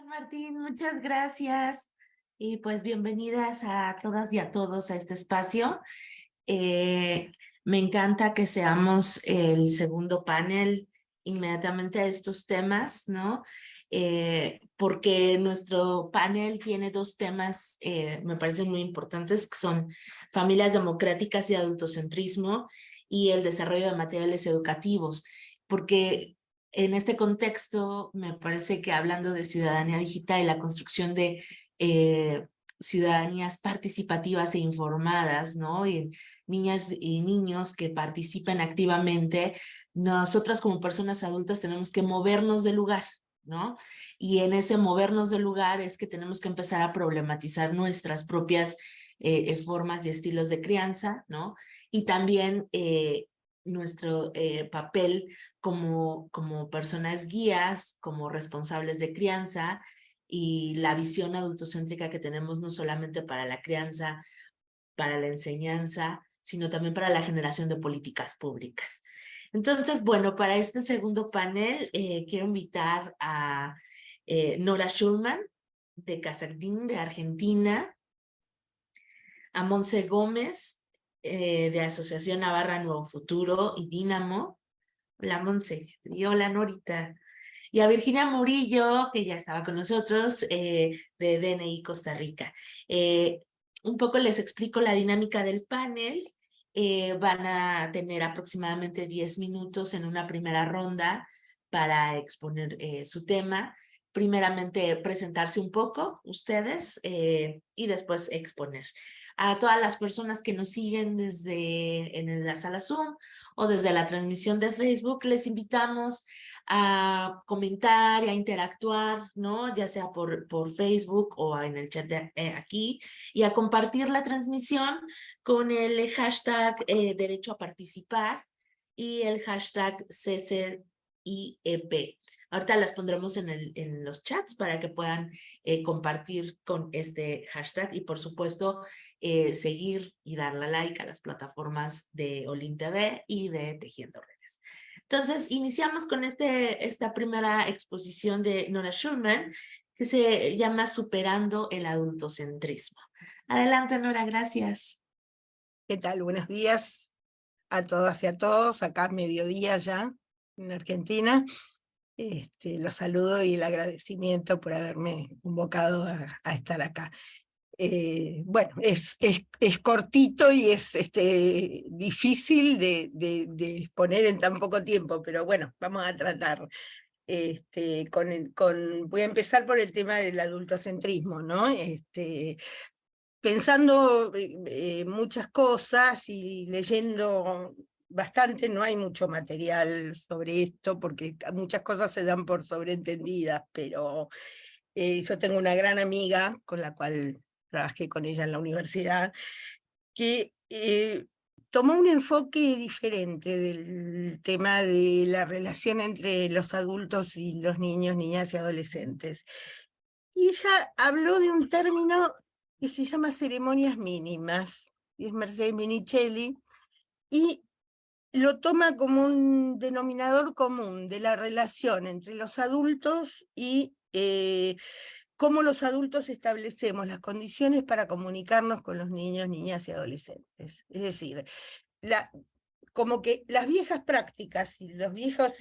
Martín, muchas gracias y pues bienvenidas a todas y a todos a este espacio. Eh, Me encanta que seamos el segundo panel inmediatamente a estos temas, ¿no? Porque nuestro panel tiene dos temas, me parecen muy importantes, que son familias democráticas y adultocentrismo y el desarrollo de materiales educativos, porque en este contexto me parece que hablando de ciudadanía digital y la construcción de ciudadanías participativas e informadas, ¿no? Y niñas y niños que participen activamente, nosotras como personas adultas tenemos que movernos del lugar, ¿no? Y en ese movernos del lugar es que tenemos que empezar a problematizar nuestras propias formas y estilos de crianza, ¿no? Y también nuestro papel como personas guías, como responsables de crianza y la visión adultocéntrica que tenemos no solamente para la crianza, para la enseñanza, sino también para la generación de políticas públicas. Entonces, bueno, para este segundo panel quiero invitar a Nora Schulman de Casacdín, de Argentina, a Monse Gómez de Asociación Navarra Nuevo Futuro y Dínamo. Hola, Monse. Y hola, Norita. Y a Virginia Murillo, que ya estaba con nosotros, de DNI Costa Rica. Un poco les explico la dinámica del panel. Van a tener aproximadamente 10 minutos en una primera ronda para exponer su tema. Primeramente presentarse un poco ustedes y después exponer. A todas las personas que nos siguen desde en la sala Zoom o desde la transmisión de Facebook, les invitamos a comentar y a interactuar, ¿no? Ya sea por Facebook o en el chat de, aquí, y a compartir la transmisión con el hashtag derecho a participar y el hashtag CCIEP. Ahorita las pondremos en los chats para que puedan compartir con este hashtag y por supuesto seguir y darle like a las plataformas de Olin TV y de Tejiendo Redes. Entonces, iniciamos con esta primera exposición de Nora Schulman, que se llama Superando el adultocentrismo. Adelante, Nora, gracias. ¿Qué tal? Buenos días a todas y a todos. Acá es mediodía ya en Argentina. Los saludo y el agradecimiento por haberme convocado a estar acá. Bueno, es cortito y es difícil de exponer en tan poco tiempo, pero bueno, vamos a tratar. Voy a empezar por el tema del adultocentrismo, ¿no? Pensando muchas cosas y leyendo bastante, no hay mucho material sobre esto, porque muchas cosas se dan por sobreentendidas, pero yo tengo una gran amiga con la cual trabajé con ella en la universidad, que tomó un enfoque diferente del tema de la relación entre los adultos y los niños, niñas y adolescentes. Y ella habló de un término que se llama ceremonias mínimas, y es Mercedes Minicelli, y lo toma como un denominador común de la relación entre los adultos y cómo los adultos establecemos las condiciones para comunicarnos con los niños, niñas y adolescentes. Es decir, como que las viejas prácticas y los viejos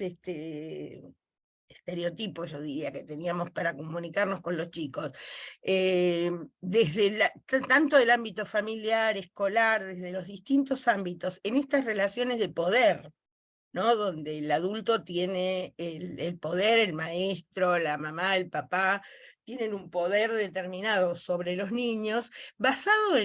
estereotipos, yo diría, que teníamos para comunicarnos con los chicos, desde tanto del ámbito familiar, escolar, desde los distintos ámbitos, en estas relaciones de poder, ¿no? Donde el adulto tiene el poder, el maestro, la mamá, el papá, tienen un poder determinado sobre los niños, basado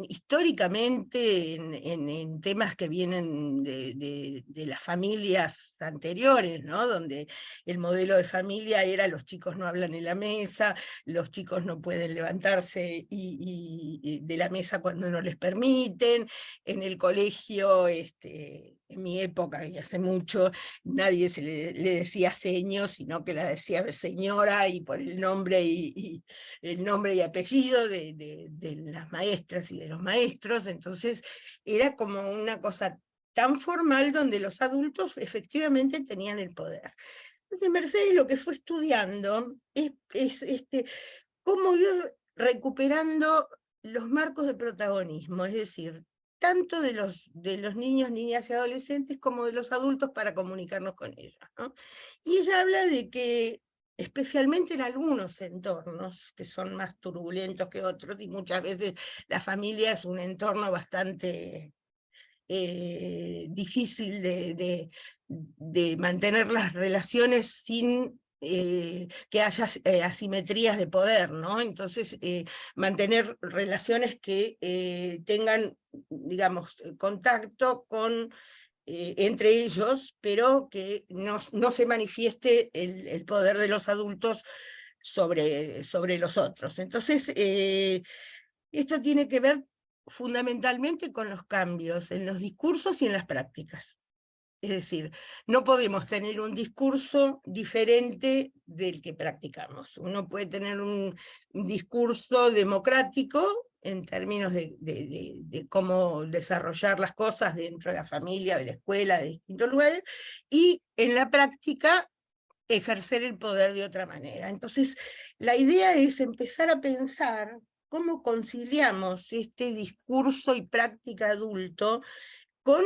históricamente en temas que vienen de las familias anteriores, ¿no? Donde el modelo de familia era los chicos no hablan en la mesa, los chicos no pueden levantarse y de la mesa cuando no les permiten, en el colegio, en mi época, y hace mucho, nadie le decía seño, sino que la decía señora, y por el nombre el nombre y apellido de las maestras y de los maestros. Entonces era como una cosa tan formal donde los adultos efectivamente tenían el poder. Entonces Mercedes lo que fue estudiando cómo ir recuperando los marcos de protagonismo, es decir, tanto de los niños, niñas y adolescentes como de los adultos para comunicarnos con ellos, ¿no? Y ella habla de que, especialmente en algunos entornos que son más turbulentos que otros, y muchas veces la familia es un entorno bastante difícil de mantener las relaciones sin que haya asimetrías de poder, ¿no? Entonces, mantener relaciones que tengan, digamos, contacto con entre ellos, pero que no se manifieste el poder de los adultos sobre los otros. Entonces, esto tiene que ver fundamentalmente con los cambios en los discursos y en las prácticas. Es decir, no podemos tener un discurso diferente del que practicamos. Uno puede tener un discurso democrático en términos de cómo desarrollar las cosas dentro de la familia, de la escuela, de distintos lugares, y en la práctica ejercer el poder de otra manera. Entonces, la idea es empezar a pensar cómo conciliamos este discurso y práctica adulto con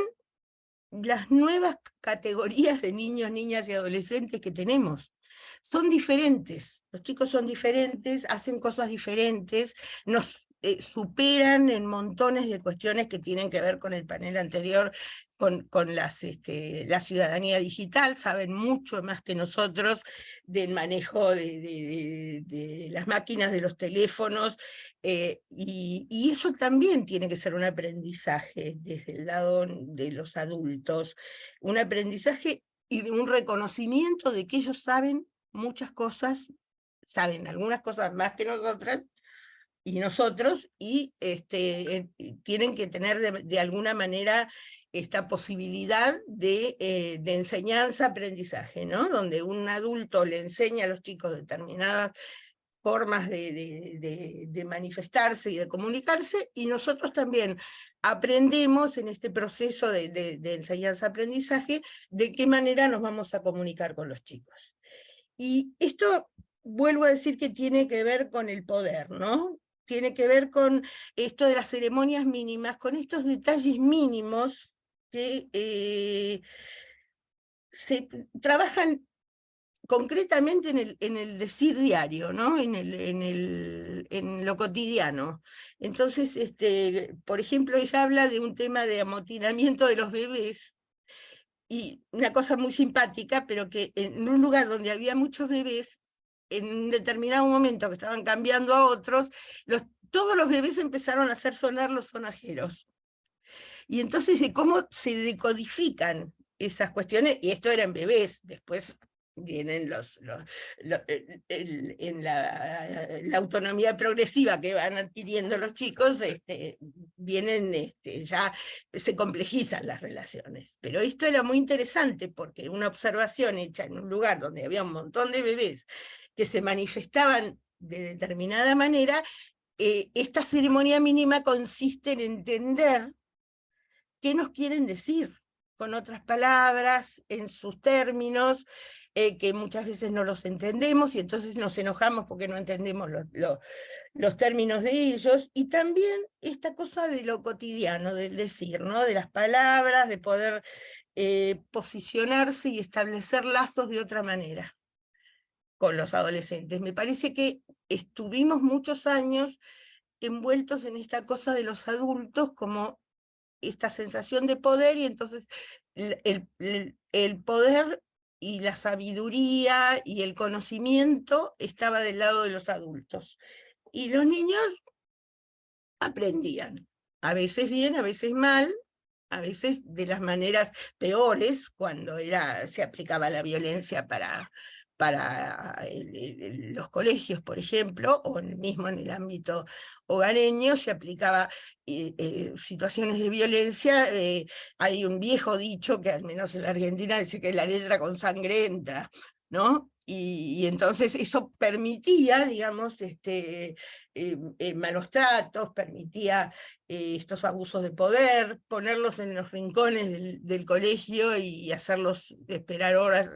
las nuevas categorías de niños, niñas y adolescentes que tenemos. Son diferentes, los chicos son diferentes, hacen cosas diferentes, nos superan en montones de cuestiones que tienen que ver con el panel anterior, con la ciudadanía digital, saben mucho más que nosotros del manejo de las máquinas, de los teléfonos, y eso también tiene que ser un aprendizaje desde el lado de los adultos, un aprendizaje y un reconocimiento de que ellos saben muchas cosas, saben algunas cosas más que nosotras, y nosotros, y tienen que tener de alguna manera esta posibilidad de enseñanza-aprendizaje, ¿no? Donde un adulto le enseña a los chicos determinadas formas de manifestarse y de comunicarse, y nosotros también aprendemos en este proceso de enseñanza-aprendizaje de qué manera nos vamos a comunicar con los chicos. Y esto, vuelvo a decir que tiene que ver con el poder, ¿no? Tiene que ver con esto de las ceremonias mínimas, con estos detalles mínimos que se trabajan concretamente en el decir diario, ¿no? En lo cotidiano. Entonces, por ejemplo, ella habla de un tema de amotinamiento de los bebés, y una cosa muy simpática, pero que en un lugar donde había muchos bebés, en un determinado momento que estaban cambiando a otros, todos los bebés empezaron a hacer sonar los sonajeros. Y entonces, de cómo se decodifican esas cuestiones, y esto eran bebés, después vienen en la autonomía progresiva que van adquiriendo los chicos, vienen, ya se complejizan las relaciones. Pero esto era muy interesante porque una observación hecha en un lugar donde había un montón de bebés que se manifestaban de determinada manera, esta ceremonia mínima consiste en entender qué nos quieren decir, con otras palabras, en sus términos, que muchas veces no los entendemos, y entonces nos enojamos porque no entendemos los términos de ellos, y también esta cosa de lo cotidiano, del decir, ¿no? De las palabras, de poder posicionarse y establecer lazos de otra manera con los adolescentes. Me parece que estuvimos muchos años envueltos en esta cosa de los adultos como esta sensación de poder, y entonces el poder y la sabiduría y el conocimiento estaba del lado de los adultos. Y los niños aprendían, a veces bien, a veces mal, a veces de las maneras peores, cuando se aplicaba la violencia para los colegios, por ejemplo, o mismo en el ámbito hogareño, se aplicaba situaciones de violencia. Hay un viejo dicho que al menos en la Argentina dice que la letra con sangre entra, ¿no? Y entonces eso permitía, digamos, malos tratos, permitía estos abusos de poder, ponerlos en los rincones del colegio y hacerlos esperar horas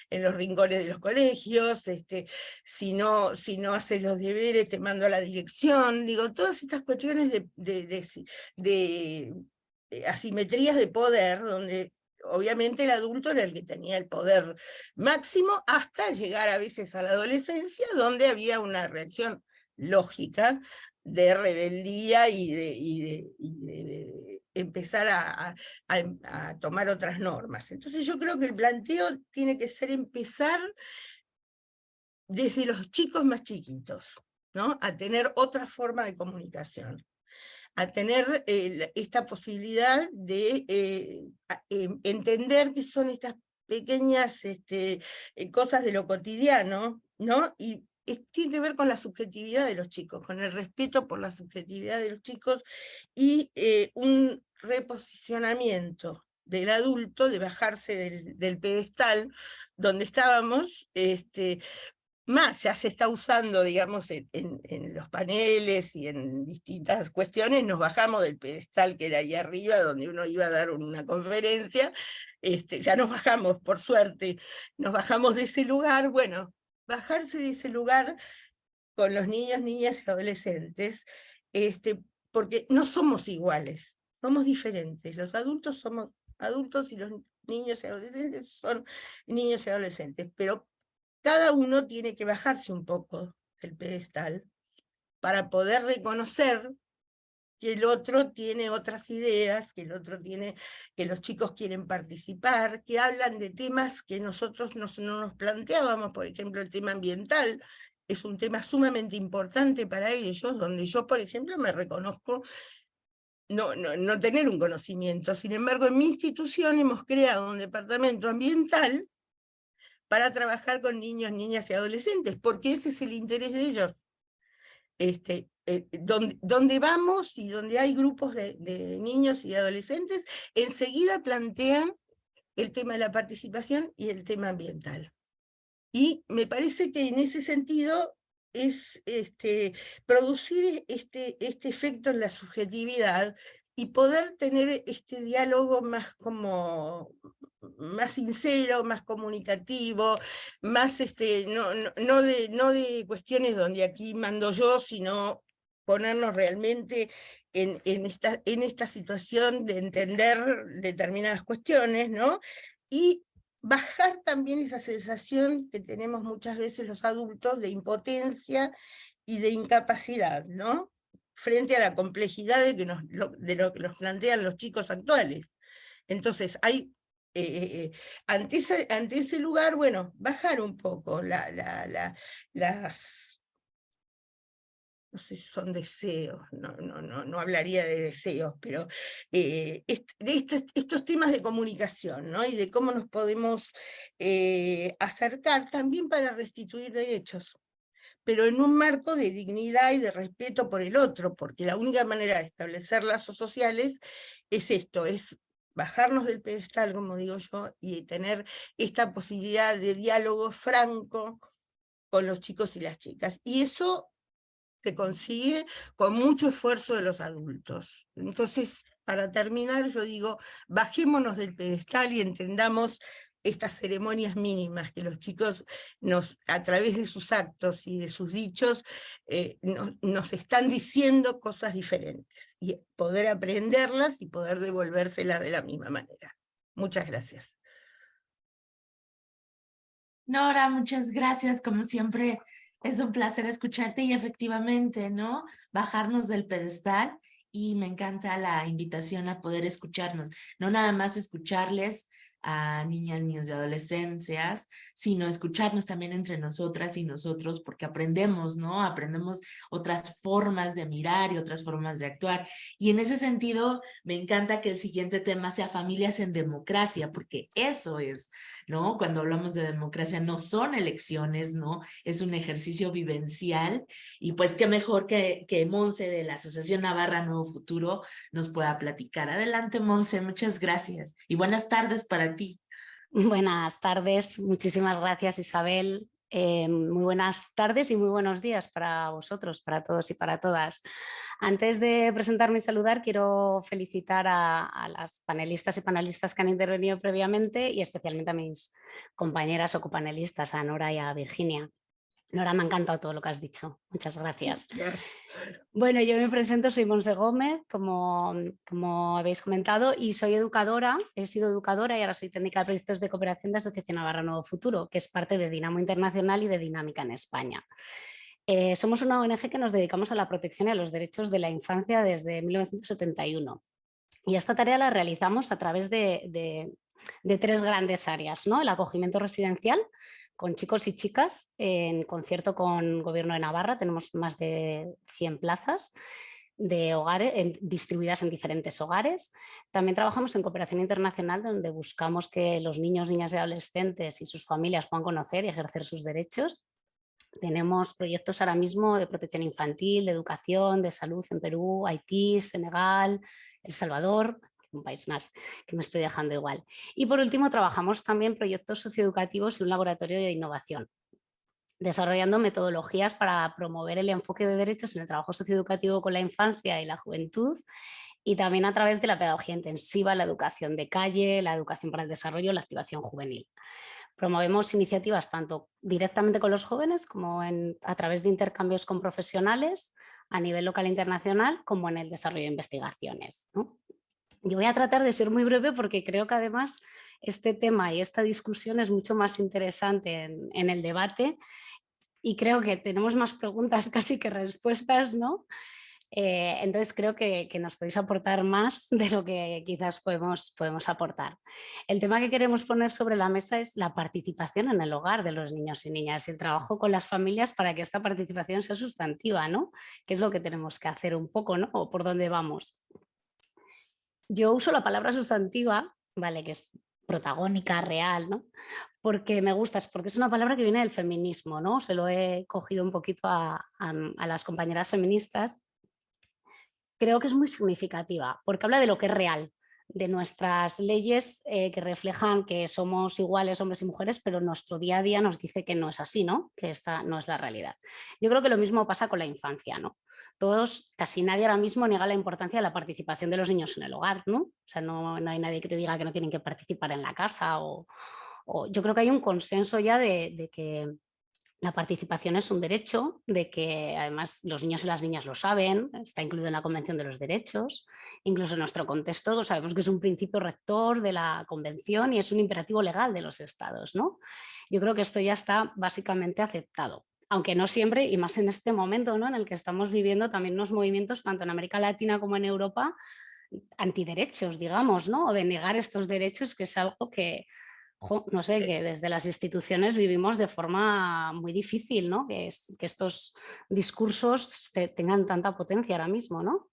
en los rincones de los colegios, si no haces los deberes te mando a la dirección, digo, todas estas cuestiones de asimetrías de poder, donde obviamente el adulto era el que tenía el poder máximo, hasta llegar a veces a la adolescencia, donde había una reacción lógica de rebeldía de empezar a tomar otras normas. Entonces yo creo que el planteo tiene que ser empezar desde los chicos más chiquitos, ¿no? A tener otra forma de comunicación, a tener esta posibilidad de entender qué son estas pequeñas cosas de lo cotidiano, ¿no? Y tiene que ver con la subjetividad de los chicos, con el respeto por la subjetividad de los chicos y un reposicionamiento del adulto, de bajarse del pedestal donde estábamos, más ya se está usando, digamos, en los paneles y en distintas cuestiones, nos bajamos del pedestal que era ahí arriba, donde uno iba a dar una conferencia, ya nos bajamos, por suerte, nos bajamos de ese lugar. Bueno, bajarse de ese lugar con los niños, niñas y adolescentes, porque no somos iguales, somos diferentes. Los adultos somos adultos y los niños y adolescentes son niños y adolescentes, pero cada uno tiene que bajarse un poco del pedestal para poder reconocer que el otro tiene otras ideas, que el otro tiene, que los chicos quieren participar, que hablan de temas que nosotros no nos planteábamos. Por ejemplo, el tema ambiental es un tema sumamente importante para ellos, donde yo, por ejemplo, me reconozco no tener un conocimiento. Sin embargo, en mi institución hemos creado un departamento ambiental para trabajar con niños, niñas y adolescentes, porque ese es el interés de ellos. Donde vamos y donde hay grupos de niños y adolescentes, enseguida plantean el tema de la participación y el tema ambiental. Y me parece que en ese sentido es producir este efecto en la subjetividad y poder tener este diálogo más sincero, más comunicativo, más no de cuestiones donde aquí mando yo, sino ponernos realmente en esta situación de entender determinadas cuestiones, ¿no? Y bajar también esa sensación que tenemos muchas veces los adultos de impotencia y de incapacidad, ¿no? Frente a la complejidad de lo que nos plantean los chicos actuales. Entonces, ante ese lugar, bueno, bajar un poco no sé si son deseos, no hablaría de deseos, pero estos temas de comunicación, ¿no? Y de cómo nos podemos acercar también para restituir derechos, pero en un marco de dignidad y de respeto por el otro, porque la única manera de establecer lazos sociales es esto, es bajarnos del pedestal, como digo yo, y tener esta posibilidad de diálogo franco con los chicos y las chicas. Y eso se consigue con mucho esfuerzo de los adultos. Entonces, para terminar, yo digo, bajémonos del pedestal y entendamos estas ceremonias mínimas que los chicos a través de sus actos y de sus dichos, nos están diciendo cosas diferentes, y poder aprenderlas y poder devolvérselas de la misma manera. Muchas gracias. Nora, muchas gracias. Como siempre, es un placer escucharte y efectivamente, ¿no? Bajarnos del pedestal y me encanta la invitación a poder escucharnos. No nada más escucharles a niñas, niños y adolescencias, sino escucharnos también entre nosotras y nosotros porque aprendemos, ¿no? Aprendemos otras formas de mirar y otras formas de actuar. Y en ese sentido, me encanta que el siguiente tema sea familias en democracia, porque eso es, ¿no? Cuando hablamos de democracia no son elecciones, ¿no? Es un ejercicio vivencial y pues qué mejor que Monse de la Asociación Navarra Nuevo Futuro nos pueda platicar. Adelante, Monse, muchas gracias y buenas tardes para ti. Buenas tardes, muchísimas gracias, Isabel. Muy buenas tardes y muy buenos días para vosotros, para todos y para todas. Antes de presentarme y saludar, quiero felicitar a las panelistas y panelistas que han intervenido previamente y especialmente a mis compañeras o copanelistas, a Nora y a Virginia. Nora, me ha encantado todo lo que has dicho. Muchas gracias. Gracias. Bueno, yo me presento, soy Montse Gómez, como habéis comentado, y soy educadora, he sido educadora y ahora soy técnica de proyectos de cooperación de Asociación Navarra Nuevo Futuro, que es parte de Dinamo Internacional y de Dinámica en España. Somos una ONG que nos dedicamos a la protección y a los derechos de la infancia desde 1971. Y esta tarea la realizamos a través de tres grandes áreas, ¿no? El acogimiento residencial con chicos y chicas en concierto con Gobierno de Navarra, tenemos más de 100 plazas de hogares distribuidas en diferentes hogares. También trabajamos en cooperación internacional, donde buscamos que los niños, niñas y adolescentes y sus familias puedan conocer y ejercer sus derechos. Tenemos proyectos ahora mismo de protección infantil, de educación, de salud en Perú, Haití, Senegal, El Salvador, un país más que me estoy dejando igual. Y por último, trabajamos también proyectos socioeducativos y un laboratorio de innovación, desarrollando metodologías para promover el enfoque de derechos en el trabajo socioeducativo con la infancia y la juventud, y también a través de la pedagogía intensiva, la educación de calle, la educación para el desarrollo, la activación juvenil. Promovemos iniciativas tanto directamente con los jóvenes como a través de intercambios con profesionales a nivel local e internacional, como en el desarrollo de investigaciones, ¿no? Yo voy a tratar de ser muy breve porque creo que además este tema y esta discusión es mucho más interesante en el debate, y creo que tenemos más preguntas casi que respuestas, ¿no? Entonces creo que nos podéis aportar más de lo que quizás podemos aportar. El tema que queremos poner sobre la mesa es la participación en el hogar de los niños y niñas y el trabajo con las familias para que esta participación sea sustantiva, ¿no? ¿Qué es lo que tenemos que hacer un poco, ¿no? O por dónde vamos. Yo uso la palabra sustantiva, ¿vale? Que es protagónica, real, ¿no? Porque me gusta, porque es una palabra que viene del feminismo, ¿no? Se lo he cogido un poquito a las compañeras feministas. Creo que es muy significativa porque habla de lo que es real, de nuestras leyes que reflejan que somos iguales hombres y mujeres, pero nuestro día a día nos dice que no es así, ¿no? Que esta no es la realidad. Yo creo que lo mismo pasa con la infancia, ¿no? Todos, casi nadie ahora mismo niega la importancia de la participación de los niños en el hogar, ¿no? O sea, no hay nadie que te diga que no tienen que participar en la casa o yo creo que hay un consenso ya de que la participación es un derecho, de que además los niños y las niñas lo saben, está incluido en la Convención de los Derechos, incluso en nuestro contexto sabemos que es un principio rector de la Convención y es un imperativo legal de los estados, ¿no? Yo creo que esto ya está básicamente aceptado, aunque no siempre, y más en este momento, ¿no? En el que estamos viviendo también unos movimientos tanto en América Latina como en Europa antiderechos, digamos, ¿no? O de negar estos derechos, que es algo que no sé, que desde las instituciones vivimos de forma muy difícil, ¿no? Que estos discursos tengan tanta potencia ahora mismo, ¿no?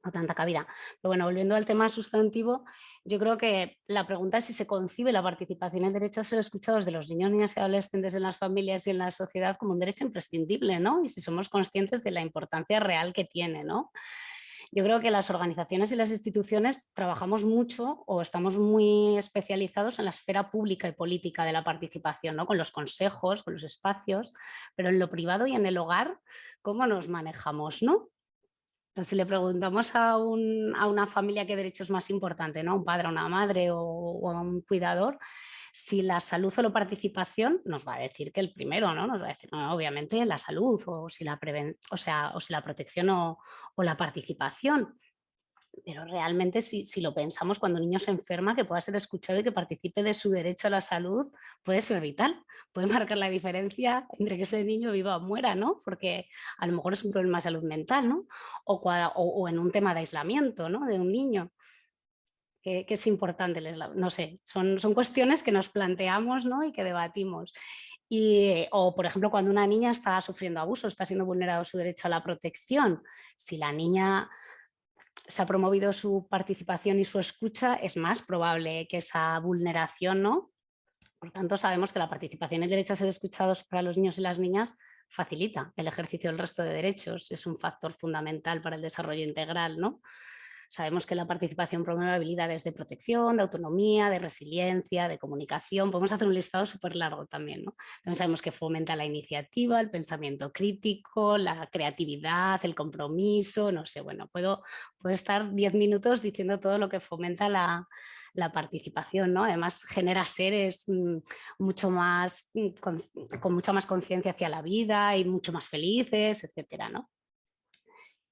O tanta cabida. Pero bueno, volviendo al tema sustantivo, yo creo que la pregunta es si se concibe la participación en derechos a ser escuchados de los niños, niñas y adolescentes en las familias y en la sociedad como un derecho imprescindible, ¿no? Y si somos conscientes de la importancia real que tiene, ¿no? Yo creo que las organizaciones y las instituciones trabajamos mucho o estamos muy especializados en la esfera pública y política de la participación, ¿no? Con los consejos, con los espacios, pero en lo privado y en el hogar, ¿cómo nos manejamos, no? Entonces, si le preguntamos a una familia qué derecho es más importante, ¿no? A un padre, a una madre o a un cuidador, si la salud o la participación, nos va a decir que el primero, ¿no? Nos va a decir, no, obviamente, la salud, o si la protección o la participación. Pero realmente, si lo pensamos, cuando un niño se enferma, que pueda ser escuchado y que participe de su derecho a la salud, puede ser vital, puede marcar la diferencia entre que ese niño viva o muera, ¿no? Porque a lo mejor es un problema de salud mental, ¿no? O en un tema de aislamiento, ¿no? De un niño, que es importante, no sé, son cuestiones que nos planteamos, ¿no? Y que debatimos. O, por ejemplo, cuando una niña está sufriendo abuso, está siendo vulnerado su derecho a la protección, si la niña se ha promovido su participación y su escucha, es más probable que esa vulneración, ¿no? Por tanto, sabemos que la participación y el derecho a ser escuchados para los niños y las niñas facilita el ejercicio del resto de derechos, es un factor fundamental para el desarrollo integral, ¿no? Sabemos que la participación promueve habilidades de protección, de autonomía, de resiliencia, de comunicación. Podemos hacer un listado súper largo también, ¿no? También sabemos que fomenta la iniciativa, el pensamiento crítico, la creatividad, el compromiso, no sé, bueno, puedo estar 10 minutos diciendo todo lo que fomenta la participación, ¿no? Además genera seres mucho más, con mucha más conciencia hacia la vida y mucho más felices, etcétera, ¿no?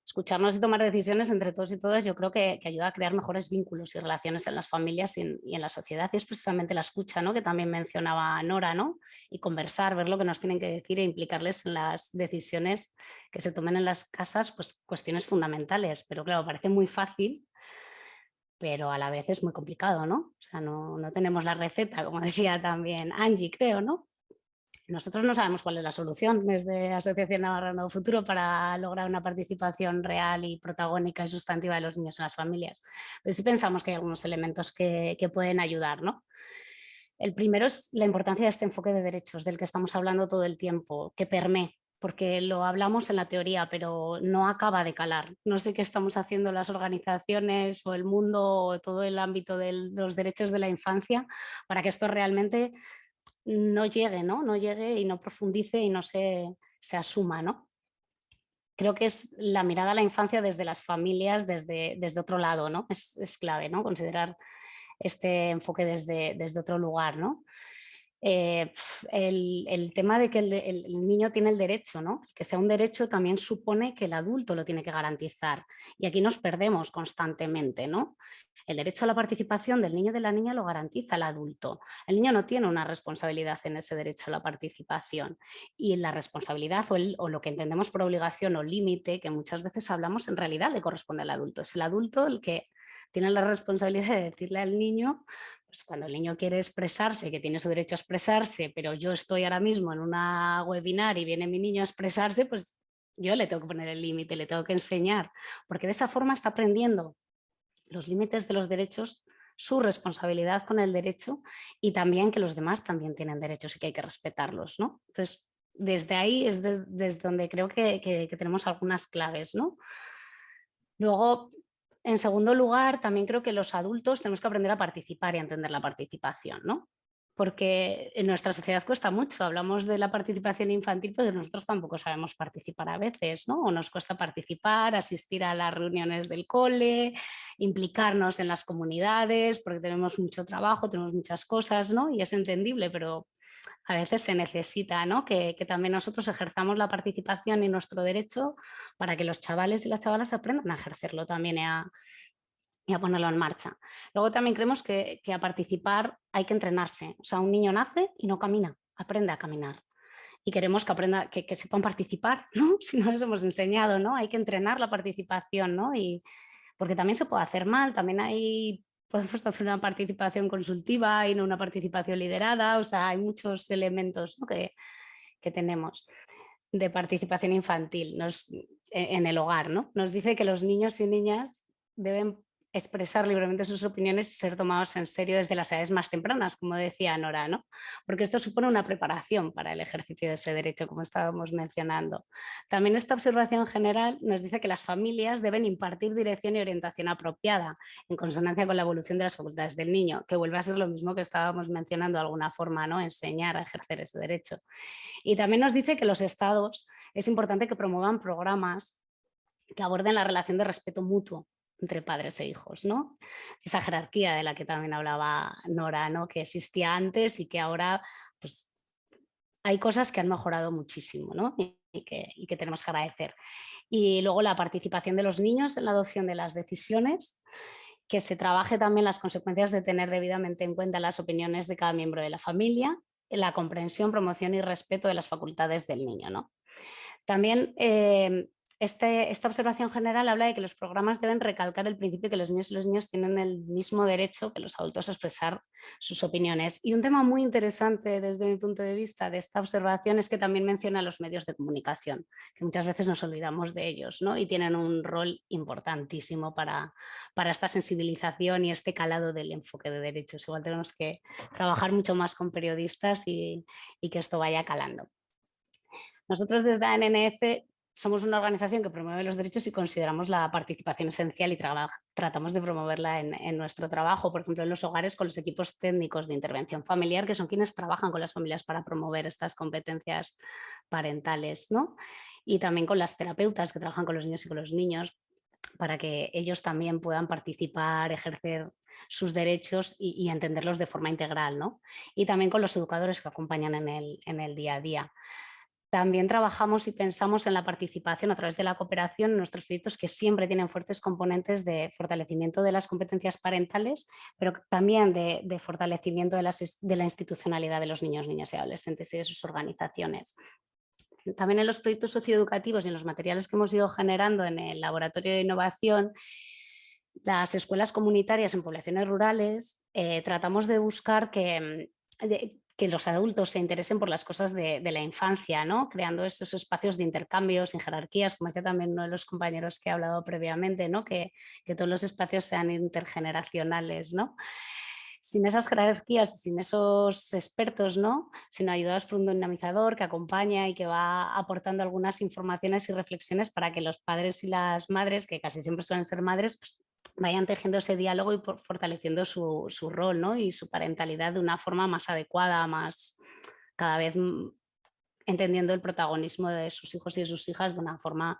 Escucharnos y tomar decisiones entre todos y todas yo creo que ayuda a crear mejores vínculos y relaciones en las familias y en la sociedad, y es precisamente la escucha, ¿no? Que también mencionaba Nora, ¿no? Y conversar, ver lo que nos tienen que decir e implicarles en las decisiones que se tomen en las casas, pues cuestiones fundamentales, pero claro, parece muy fácil, pero a la vez es muy complicado, ¿no? O sea, no tenemos la receta, como decía también Angie, creo, ¿no? Nosotros no sabemos cuál es la solución desde Asociación Navarra Nuevo Futuro para lograr una participación real y protagónica y sustantiva de los niños en las familias, pero sí pensamos que hay algunos elementos que pueden ayudar, ¿no? El primero es la importancia de este enfoque de derechos del que estamos hablando todo el tiempo, que permee, porque lo hablamos en la teoría, pero no acaba de calar. No sé qué estamos haciendo las organizaciones o el mundo o todo el ámbito de los derechos de la infancia para que esto realmente no llegue, ¿no? No llegue y no profundice y no se asuma, ¿no? Creo que es la mirada a la infancia desde las familias, desde otro lado, ¿no? Es clave, ¿no? Considerar este enfoque desde otro lugar, ¿no? El tema de que el niño tiene el derecho, ¿no? Que sea un derecho también supone que el adulto lo tiene que garantizar, y aquí nos perdemos constantemente, ¿no? El derecho a la participación del niño y de la niña lo garantiza el adulto. El niño no tiene una responsabilidad en ese derecho a la participación, y la responsabilidad o lo que entendemos por obligación o límite, que muchas veces hablamos, en realidad le corresponde al adulto. Es el adulto el que tiene la responsabilidad de decirle al niño, pues cuando el niño quiere expresarse, que tiene su derecho a expresarse, pero yo estoy ahora mismo en una webinar y viene mi niño a expresarse, pues yo le tengo que poner el límite, le tengo que enseñar, porque de esa forma está aprendiendo los límites de los derechos, su responsabilidad con el derecho, y también que los demás también tienen derechos y que hay que respetarlos, ¿no? Entonces, desde ahí es desde donde creo que tenemos algunas claves, ¿no? Luego, en segundo lugar, también creo que los adultos tenemos que aprender a participar y a entender la participación, ¿no? Porque en nuestra sociedad cuesta mucho. Hablamos de la participación infantil, pero nosotros tampoco sabemos participar a veces, ¿no? O nos cuesta participar, asistir a las reuniones del cole, implicarnos en las comunidades, porque tenemos mucho trabajo, tenemos muchas cosas, ¿no? Y es entendible, pero a veces se necesita, ¿no? Que también nosotros ejerzamos la participación y nuestro derecho para que los chavales y las chavalas aprendan a ejercerlo también y a ponerlo en marcha. Luego también creemos que a participar hay que entrenarse. O sea, un niño nace y no camina, aprende a caminar. Y queremos que aprenda, que sepan participar, ¿no? Si no les hemos enseñado, ¿no? Hay que entrenar la participación, ¿no? Y porque también se puede hacer mal, también podemos hacer una participación consultiva y no una participación liderada, o sea, hay muchos elementos, ¿no? que tenemos de participación infantil en el hogar, ¿no? Nos dice que los niños y niñas deben expresar libremente sus opiniones y ser tomados en serio desde las edades más tempranas, como decía Nora, ¿no? Porque esto supone una preparación para el ejercicio de ese derecho, como estábamos mencionando. También esta observación general nos dice que las familias deben impartir dirección y orientación apropiada, en consonancia con la evolución de las facultades del niño, que vuelve a ser lo mismo que estábamos mencionando de alguna forma, ¿no? Enseñar a ejercer ese derecho. Y también nos dice que los estados es importante que promuevan programas que aborden la relación de respeto mutuo entre padres e hijos, ¿no? Esa jerarquía de la que también hablaba Nora, ¿no? Que existía antes y que ahora pues, hay cosas que han mejorado muchísimo, ¿no? Y que tenemos que agradecer. Y luego la participación de los niños en la adopción de las decisiones, que se trabaje también las consecuencias de tener debidamente en cuenta las opiniones de cada miembro de la familia, la comprensión, promoción y respeto de las facultades del niño, ¿no? También esta observación general habla de que los programas deben recalcar el principio que los niños y los niñas tienen el mismo derecho que los adultos a expresar sus opiniones. Y un tema muy interesante desde mi punto de vista de esta observación es que también menciona los medios de comunicación, que muchas veces nos olvidamos de ellos, ¿no? Y tienen un rol importantísimo para esta sensibilización y este calado del enfoque de derechos. Igual tenemos que trabajar mucho más con periodistas y que esto vaya calando. Nosotros desde ANNF somos una organización que promueve los derechos y consideramos la participación esencial y tratamos de promoverla en nuestro trabajo, por ejemplo, en los hogares con los equipos técnicos de intervención familiar, que son quienes trabajan con las familias para promover estas competencias parentales, ¿no? Y también con las terapeutas que trabajan con los niños y con los niños, para que ellos también puedan participar, ejercer sus derechos y entenderlos de forma integral, ¿no? Y también con los educadores que acompañan en el día a día. También trabajamos y pensamos en la participación a través de la cooperación en nuestros proyectos que siempre tienen fuertes componentes de fortalecimiento de las competencias parentales, pero también de fortalecimiento de la institucionalidad de los niños, niñas y adolescentes y de sus organizaciones. También en los proyectos socioeducativos y en los materiales que hemos ido generando en el laboratorio de innovación, las escuelas comunitarias en poblaciones rurales, tratamos de buscar que los adultos se interesen por las cosas de la infancia, ¿no? Creando esos espacios de intercambio sin jerarquías, como decía también uno de los compañeros que ha hablado previamente, ¿no? Que todos los espacios sean intergeneracionales, ¿no? Sin esas jerarquías, sin esos expertos, ¿no? Sino ayudados por un dinamizador que acompaña y que va aportando algunas informaciones y reflexiones para que los padres y las madres, que casi siempre suelen ser madres, pues vayan tejiendo ese diálogo y fortaleciendo su rol, ¿no? Y su parentalidad de una forma más adecuada, más cada vez entendiendo el protagonismo de sus hijos y de sus hijas de una forma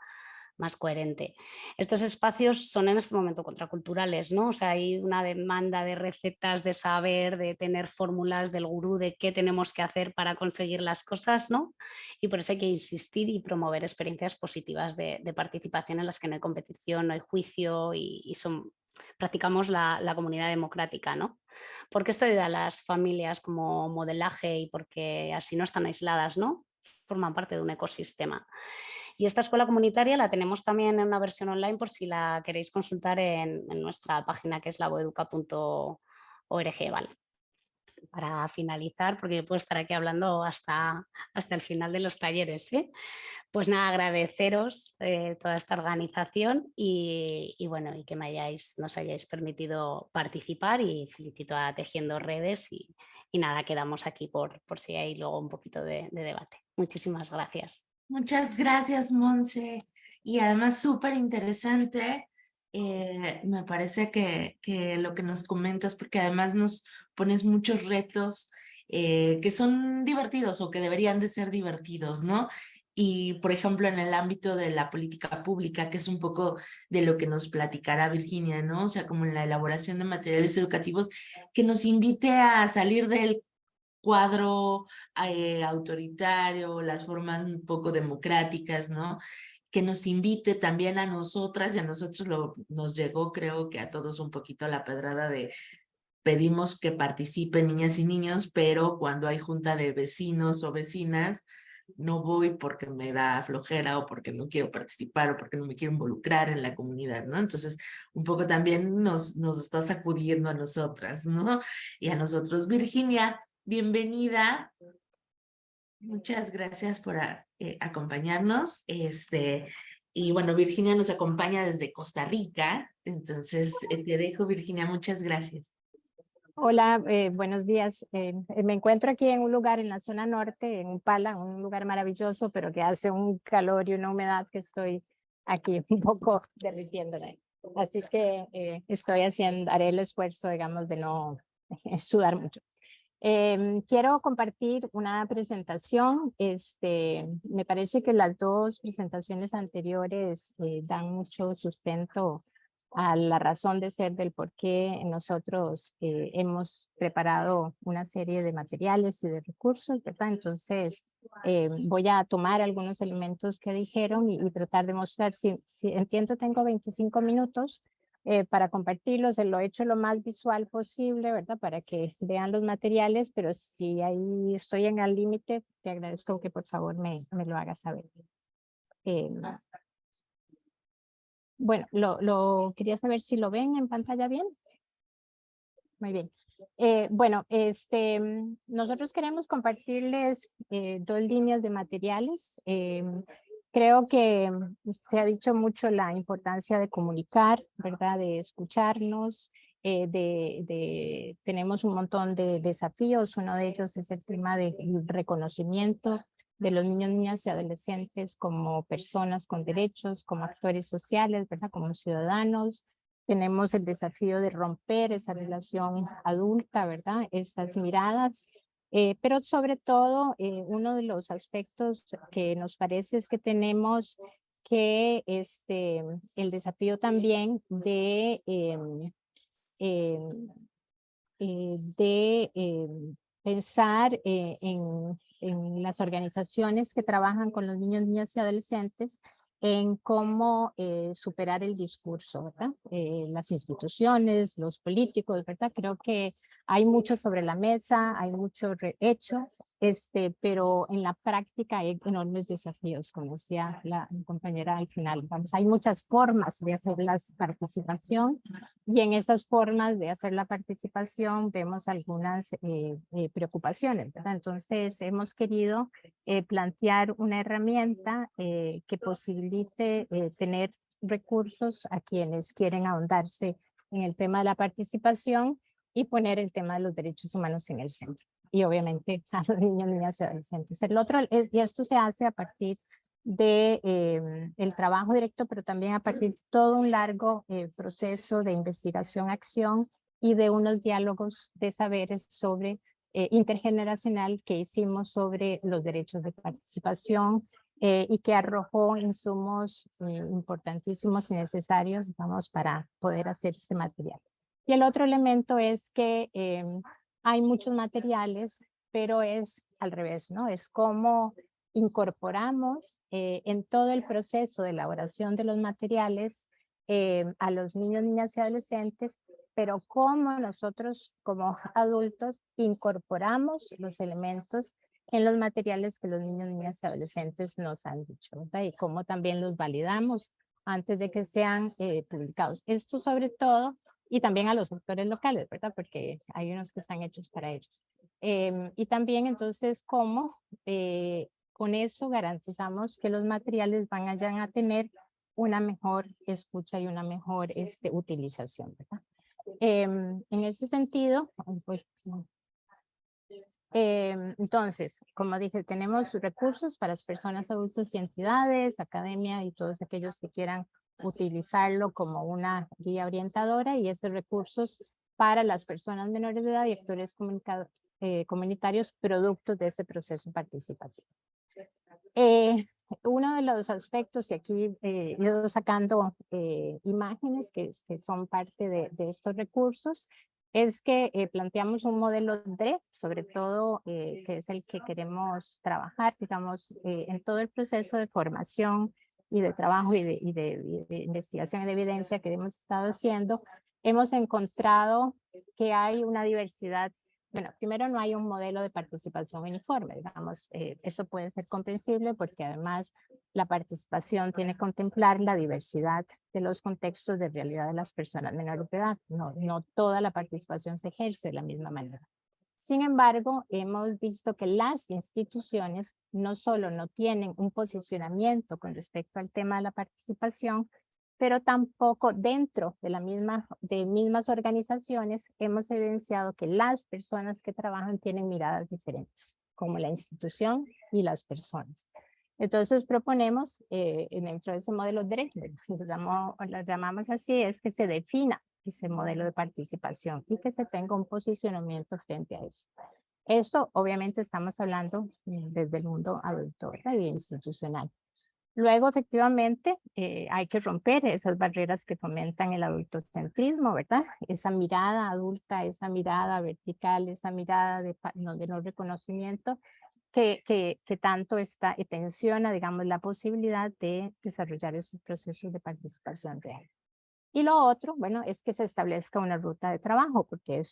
más coherente. Estos espacios son en este momento contraculturales, ¿no? O sea, hay una demanda de recetas, de saber, de tener fórmulas del gurú de qué tenemos que hacer para conseguir las cosas, ¿no? Y por eso hay que insistir y promover experiencias positivas de participación en las que no hay competición, no hay juicio y practicamos la comunidad democrática, ¿no? Porque esto ayuda a las familias como modelaje y porque así no están aisladas, ¿no? Forman parte de un ecosistema. Y esta escuela comunitaria la tenemos también en una versión online por si la queréis consultar en nuestra página que es laboeduca.org, ¿vale? Para finalizar, porque yo puedo estar aquí hablando hasta el final de los talleres, ¿eh? Pues nada, agradeceros toda esta organización y bueno, y que nos hayáis permitido participar y felicito a Tejiendo Redes y nada, quedamos aquí por si hay luego un poquito de debate. Muchísimas gracias. Muchas gracias, Monse. Y además súper interesante. Me parece que lo que nos comentas, porque además nos pones muchos retos que son divertidos o que deberían de ser divertidos, ¿no? Y, por ejemplo, en el ámbito de la política pública, que es un poco de lo que nos platicará Virginia, ¿no? O sea, como en la elaboración de materiales educativos, que nos invite a salir del cuadro autoritario, las formas un poco democráticas, ¿no? Que nos invite también a nosotras y a nosotros nos llegó, creo que a todos un poquito la pedrada de pedimos que participen niñas y niños, pero cuando hay junta de vecinos o vecinas, no voy porque me da flojera o porque no quiero participar o porque no me quiero involucrar en la comunidad, ¿no? Entonces, un poco también nos está sacudiendo a nosotras, ¿no? Y a nosotros. Virginia, bienvenida. Muchas gracias por acompañarnos. Y bueno, Virginia nos acompaña desde Costa Rica. Entonces, te dejo, Virginia, muchas gracias. Hola, buenos días. Me encuentro aquí en un lugar en la zona norte, en Upala, un lugar maravilloso, pero que hace un calor y una humedad que estoy aquí un poco derritiéndome. Así que haré el esfuerzo, digamos, de no sudar mucho. Quiero compartir una presentación. Me parece que las dos presentaciones anteriores dan mucho sustento a la razón de ser del por qué nosotros hemos preparado una serie de materiales y de recursos, ¿verdad? Entonces, voy a tomar algunos elementos que dijeron y tratar de mostrar, si entiendo, tengo 25 minutos para compartirlos, lo he hecho lo más visual posible, ¿verdad? Para que vean los materiales, pero si ahí estoy en el límite, te agradezco que por favor me lo hagas saber. Bueno, quería saber si lo ven en pantalla bien. Muy bien. Bueno, nosotros queremos compartirles dos líneas de materiales. Creo que se ha dicho mucho la importancia de comunicar, ¿verdad? De escucharnos. Tenemos un montón de desafíos. Uno de ellos es el tema del reconocimiento de los niños, niñas y adolescentes como personas con derechos, como actores sociales, ¿verdad? Como ciudadanos. Tenemos el desafío de romper esa relación adulta, ¿verdad? Esas miradas. Pero sobre todo, uno de los aspectos que nos parece es que tenemos que el desafío también de pensar en las organizaciones que trabajan con los niños, niñas y adolescentes en cómo superar el discurso, ¿verdad? Las instituciones, los políticos, ¿verdad? Creo que hay mucho sobre la mesa, hay mucho hecho, pero en la práctica hay enormes desafíos, como decía la compañera al final. Vamos, hay muchas formas de hacer la participación y en esas formas de hacer la participación vemos algunas preocupaciones, ¿verdad? Entonces hemos querido plantear una herramienta que posibilite tener recursos a quienes quieren ahondarse en el tema de la participación y poner el tema de los derechos humanos en el centro. Y obviamente a los niños, niñas y adolescentes. El otro y esto se hace a partir de el trabajo directo, pero también a partir de todo un largo proceso de investigación, acción y de unos diálogos de saberes sobre intergeneracional que hicimos sobre los derechos de participación y que arrojó insumos importantísimos y necesarios, vamos, para poder hacer este material. Y el otro elemento es que hay muchos materiales, pero es al revés, ¿no? Es cómo incorporamos en todo el proceso de elaboración de los materiales a los niños, niñas y adolescentes, pero cómo nosotros como adultos incorporamos los elementos en los materiales que los niños, niñas y adolescentes nos han dicho, ¿verdad? Y cómo también los validamos antes de que sean publicados. Esto sobre todo, y también a los autores locales, ¿verdad? Porque hay unos que están hechos para ellos. Y también entonces cómo con eso garantizamos que los materiales vayan a tener una mejor escucha y una mejor utilización, ¿verdad? En ese sentido, pues, entonces, como dije, tenemos recursos para las personas, adultos y entidades, academia y todos aquellos que quieran utilizarlo como una guía orientadora y esos recursos para las personas menores de edad y actores comunitarios productos de ese proceso participativo. Uno de los aspectos, y aquí he ido sacando imágenes que son parte de estos recursos, es que planteamos un modelo DRE, sobre todo que es el que queremos trabajar, digamos, en todo el proceso de formación y de trabajo y de investigación y de evidencia que hemos estado haciendo. Hemos encontrado que hay una diversidad. Bueno, primero no hay un modelo de participación uniforme, digamos, eso puede ser comprensible porque además la participación tiene que contemplar la diversidad de los contextos de realidad de las personas menores de edad, no toda la participación se ejerce de la misma manera. Sin embargo, hemos visto que las instituciones no solo no tienen un posicionamiento con respecto al tema de la participación, pero tampoco dentro de mismas organizaciones hemos evidenciado que las personas que trabajan tienen miradas diferentes, como la institución y las personas. Entonces proponemos, dentro de ese modelo DRE, lo llamamos así, es que se defina ese modelo de participación y que se tenga un posicionamiento frente a eso. Esto obviamente estamos hablando desde el mundo adulto, ¿verdad? Y institucional. Luego, efectivamente, hay que romper esas barreras que fomentan el adultocentrismo, ¿verdad? Esa mirada adulta, esa mirada vertical, esa mirada de no reconocimiento que tanto tensiona, digamos, la posibilidad de desarrollar esos procesos de participación real. Y lo otro, bueno, es que se establezca una ruta de trabajo, porque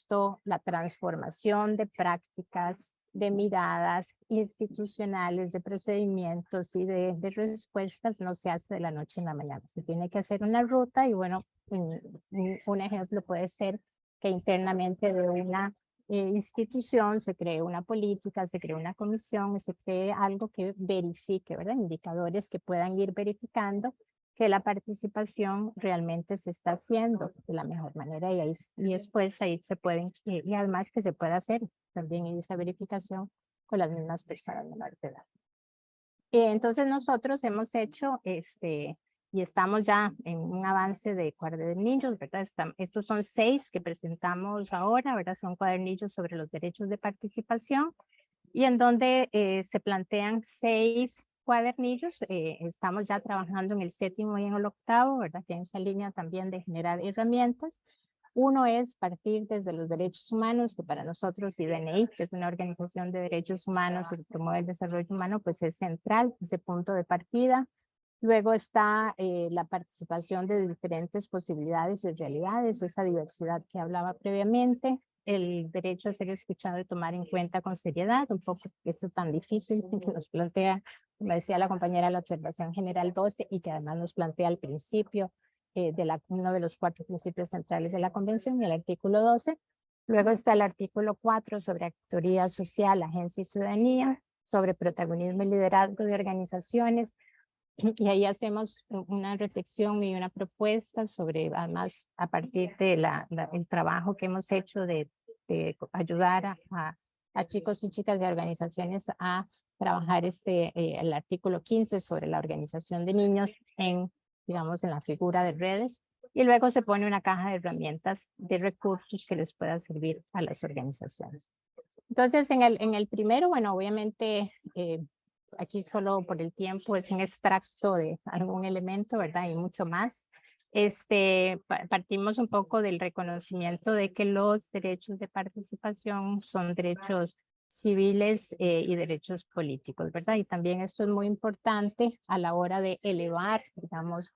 la transformación de prácticas, de miradas institucionales, de procedimientos y de respuestas no se hace de la noche en la mañana. Se tiene que hacer una ruta y bueno, un ejemplo puede ser que internamente de una institución se cree una política, se cree una comisión, se cree algo que verifique, ¿verdad? Indicadores que puedan ir verificando que la participación realmente se está haciendo de la mejor manera y después ahí se pueden, y además que se puede hacer también esa verificación con las mismas personas menores de edad. Entonces nosotros hemos hecho y estamos ya en un avance de cuadernillos, ¿verdad? Estos son 6 que presentamos ahora, ¿verdad? Son cuadernillos sobre los derechos de participación y en donde se plantean 6 cuadernillos. Estamos ya trabajando en el 7º y en el 8º, ¿verdad? Que en esa línea también de generar herramientas. Uno es partir desde los derechos humanos, que para nosotros IDNI, que es una organización de derechos humanos y que promueve el desarrollo humano, pues es central, ese punto de partida. Luego está la participación de diferentes posibilidades y realidades, esa diversidad que hablaba previamente, el derecho a ser escuchado y tomar en cuenta con seriedad, un poco eso tan difícil que nos plantea, como decía la compañera, la observación general 12 y que además nos plantea al principio uno de los 4 principios centrales de la Convención, el artículo 12. Luego está el artículo 4 sobre actoría social, agencia y ciudadanía, sobre protagonismo y liderazgo de organizaciones, y ahí hacemos una reflexión y una propuesta sobre, además, a partir de el trabajo que hemos hecho de ayudar a chicos y chicas de organizaciones a trabajar el artículo 15 sobre la organización de niños digamos, en la figura de redes. Y luego se pone una caja de herramientas de recursos que les pueda servir a las organizaciones. Entonces, en el primero, bueno, obviamente, aquí solo por el tiempo es un extracto de algún elemento, ¿verdad? Y mucho más. Partimos un poco del reconocimiento de que los derechos de participación son derechos civiles y derechos políticos, ¿verdad? Y también esto es muy importante a la hora de elevar, digamos,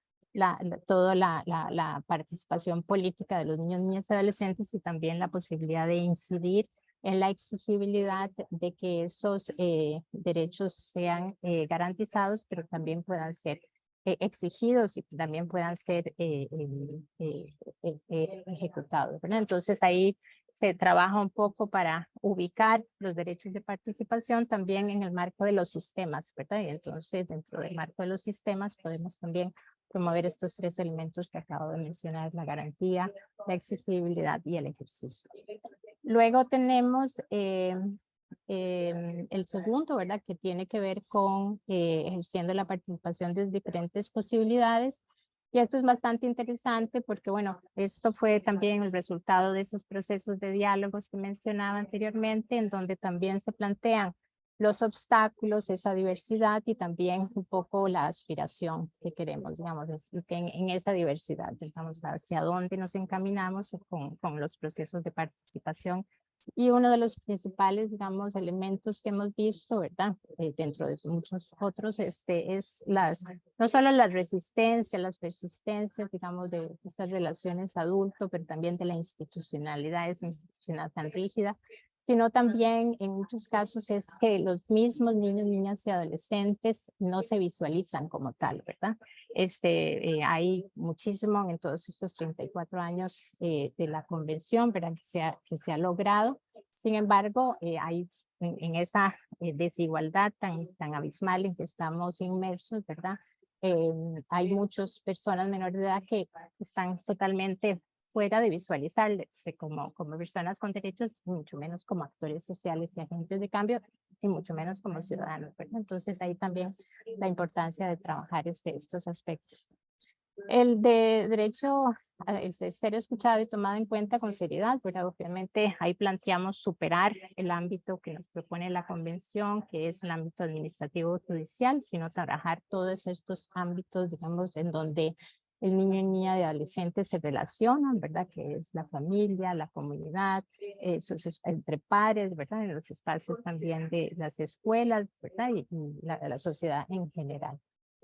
toda la participación política de los niños, niñas y adolescentes y también la posibilidad de incidir en la exigibilidad de que esos derechos sean garantizados, pero también puedan ser exigidos y también puedan ser ejecutados, ¿verdad? Entonces ahí se trabaja un poco para ubicar los derechos de participación también en el marco de los sistemas, ¿verdad? Y entonces dentro del marco de los sistemas podemos también promover estos 3 elementos que acabo de mencionar, la garantía, la exigibilidad y el ejercicio. Luego tenemos el segundo, ¿verdad? Que tiene que ver con ejerciendo la participación de diferentes posibilidades. Y esto es bastante interesante porque, bueno, esto fue también el resultado de esos procesos de diálogos que mencionaba anteriormente, en donde también se plantean los obstáculos, esa diversidad y también un poco la aspiración que queremos, digamos, que en esa diversidad, digamos, hacia dónde nos encaminamos con los procesos de participación. Y uno de los principales, digamos, elementos que hemos visto, ¿verdad? Dentro de muchos otros, es no solo las resistencias, las persistencias, digamos, de estas relaciones adulto, pero también de la institucionalidad, esa institucional tan rígida, sino también en muchos casos es que los mismos niños, niñas y adolescentes no se visualizan como tal, ¿verdad? Hay muchísimo en todos estos 34 años de la convención, ¿verdad? Que se ha logrado. Sin embargo, hay en esa desigualdad tan abismal en que estamos inmersos, ¿verdad? Hay muchas personas menores de edad que están totalmente fuera de visualizarse como personas con derechos, mucho menos como actores sociales y agentes de cambio, y mucho menos como ciudadanos, ¿verdad? Entonces ahí también la importancia de trabajar estos aspectos. El de derecho a ser escuchado y tomado en cuenta con seriedad, pues obviamente ahí planteamos superar el ámbito que nos propone la convención, que es el ámbito administrativo judicial, sino trabajar todos estos ámbitos, digamos, en donde el niño y niña de adolescentes se relacionan, ¿verdad? Que es la familia, la comunidad, entre pares, ¿verdad? En los espacios también de las escuelas, ¿verdad? Y la sociedad en general.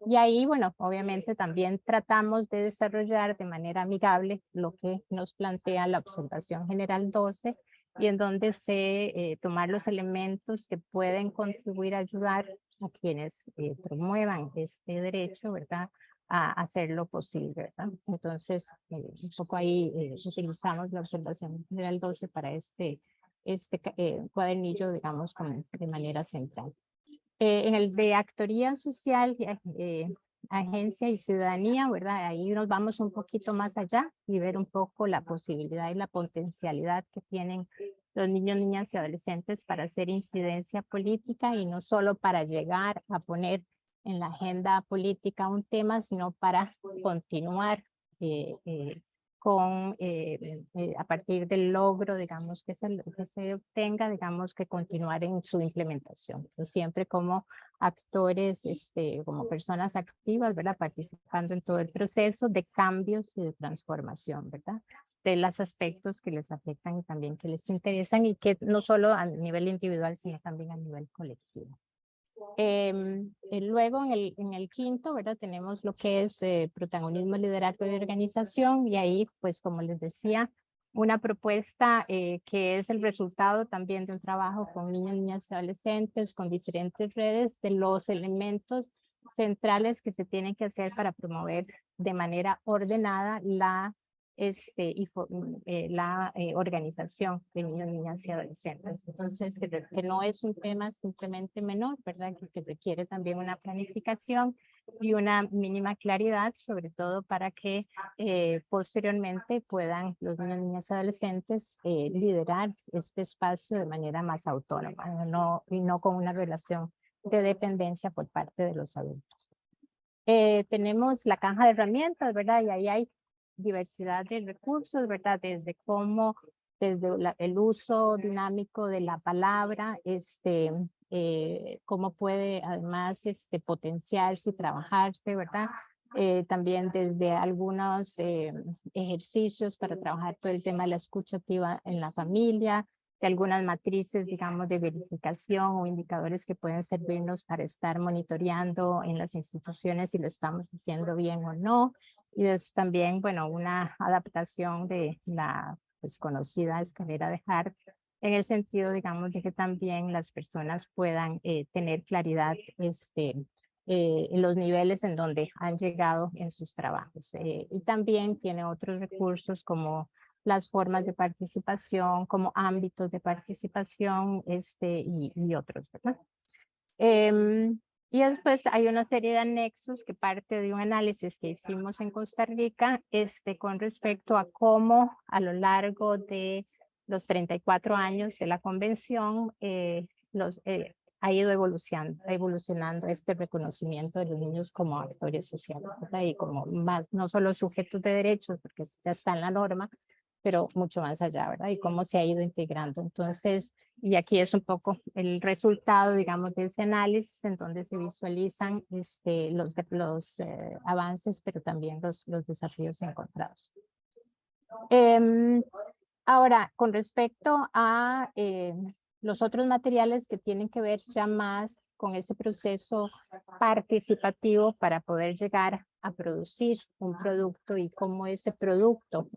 Y ahí, bueno, obviamente también tratamos de desarrollar de manera amigable lo que nos plantea la observación general 12 y en donde se tomar los elementos que pueden contribuir a ayudar a quienes promuevan este derecho, ¿verdad? A hacerlo posible, ¿verdad? Entonces, un poco ahí utilizamos la observación general 12 para este cuadernillo, digamos, como de manera central. En el de actoría social, agencia y ciudadanía, ¿verdad? Ahí nos vamos un poquito más allá y ver un poco la posibilidad y la potencialidad que tienen los niños, niñas y adolescentes para hacer incidencia política y no solo para llegar a poner en la agenda política un tema, sino para continuar a partir del logro, digamos, que se obtenga, digamos, que continuar en su implementación. Pero siempre como actores, como personas activas, ¿verdad? Participando en todo el proceso de cambios y de transformación, ¿verdad? De los aspectos que les afectan y también que les interesan y que no solo a nivel individual, sino también a nivel colectivo. Luego en el quinto, ¿verdad? Tenemos lo que es protagonismo, liderazgo y organización, y ahí, pues como les decía, una propuesta que es el resultado también de un trabajo con niños, niñas y adolescentes, con diferentes redes, de los elementos centrales que se tienen que hacer para promover de manera ordenada la organización de niños, niñas y adolescentes. Entonces, que no es un tema simplemente menor, ¿verdad? Que requiere también una planificación y una mínima claridad, sobre todo para que posteriormente puedan los niños, niñas y adolescentes liderar este espacio de manera más autónoma, y no con una relación de dependencia por parte de los adultos. Tenemos la caja de herramientas, ¿verdad? Y ahí hay diversidad de recursos, ¿verdad? Desde el uso dinámico de la palabra, cómo puede además potenciarse y trabajarse, ¿verdad? También desde algunos ejercicios para trabajar todo el tema de la escucha activa en la familia, de algunas matrices, digamos, de verificación o indicadores que pueden servirnos para estar monitoreando en las instituciones si lo estamos haciendo bien o no. Y eso también, bueno, una adaptación de la pues, conocida escalera de Hart, en el sentido, digamos, de que también las personas puedan tener claridad en los niveles en donde han llegado en sus trabajos. Y también tiene otros recursos como las formas de participación, como ámbitos de participación y otros, ¿verdad? Y después hay una serie de anexos que parte de un análisis que hicimos en Costa Rica con respecto a cómo a lo largo de los 34 años de la convención ha ido evolucionando este reconocimiento de los niños como actores sociales, ¿verdad? Y como más, no solo sujetos de derechos, porque ya está en la norma, pero mucho más allá, ¿verdad? Y cómo se ha ido integrando. Entonces, y aquí es un poco el resultado, digamos, de ese análisis en donde se visualizan los avances, pero también los desafíos encontrados. Ahora, con respecto a los otros materiales que tienen que ver ya más con ese proceso participativo para poder llegar a producir un producto y cómo ese producto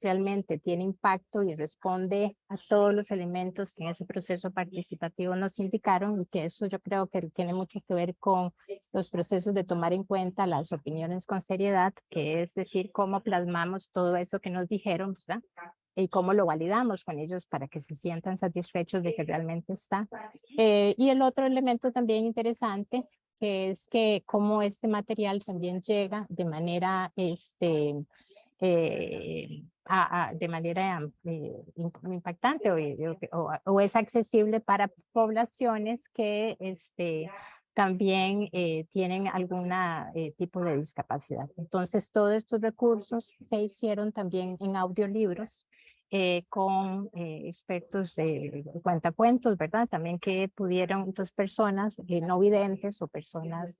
realmente tiene impacto y responde a todos los elementos que en ese proceso participativo nos indicaron, y que eso yo creo que tiene mucho que ver con los procesos de tomar en cuenta las opiniones con seriedad, que es decir, cómo plasmamos todo eso que nos dijeron, ¿verdad? Y cómo lo validamos con ellos para que se sientan satisfechos de que realmente está. Y el otro elemento también interesante, que es que cómo este material también llega de manera impactante o es accesible para poblaciones que también tienen algún tipo de discapacidad. Entonces, todos estos recursos se hicieron también en audiolibros con expertos de cuentacuentos, ¿verdad? También que pudieron, dos personas no videntes o personas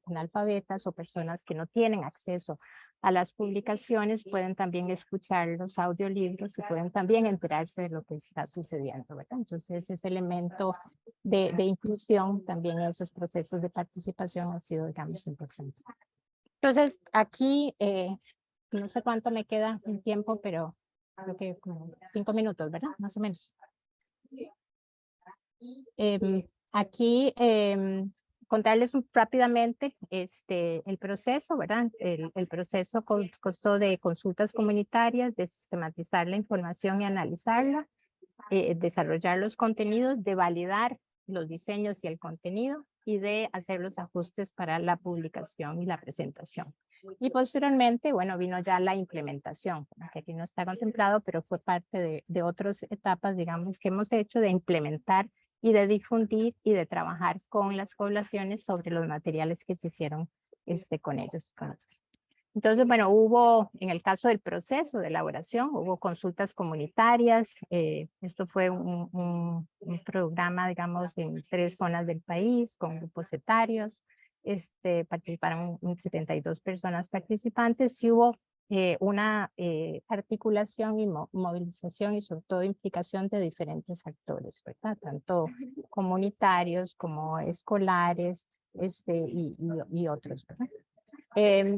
analfabetas o personas que no tienen acceso a las publicaciones pueden también escuchar los audiolibros y pueden también enterarse de lo que está sucediendo, ¿verdad? Entonces, ese elemento de inclusión también en esos procesos de participación ha sido, digamos, importante. Entonces, aquí, no sé cuánto me queda en tiempo, pero creo que como 5 minutos, ¿verdad? Más o menos. Aquí, contarles rápidamente el proceso, ¿verdad? El proceso constó de consultas comunitarias, de sistematizar la información y analizarla, desarrollar los contenidos, de validar los diseños y el contenido y de hacer los ajustes para la publicación y la presentación. Y posteriormente, bueno, vino ya la implementación, que aquí no está contemplado, pero fue parte de otras etapas, digamos, que hemos hecho de implementar y de difundir y de trabajar con las poblaciones sobre los materiales que se hicieron con ellos. Entonces, bueno, hubo, en el caso del proceso de elaboración, hubo consultas comunitarias. Esto fue un programa, digamos, en 3 zonas del país, con grupos etarios. Participaron 72 personas participantes y hubo una articulación y movilización y sobre todo implicación de diferentes actores, ¿verdad? Tanto comunitarios como escolares y otros, ¿verdad?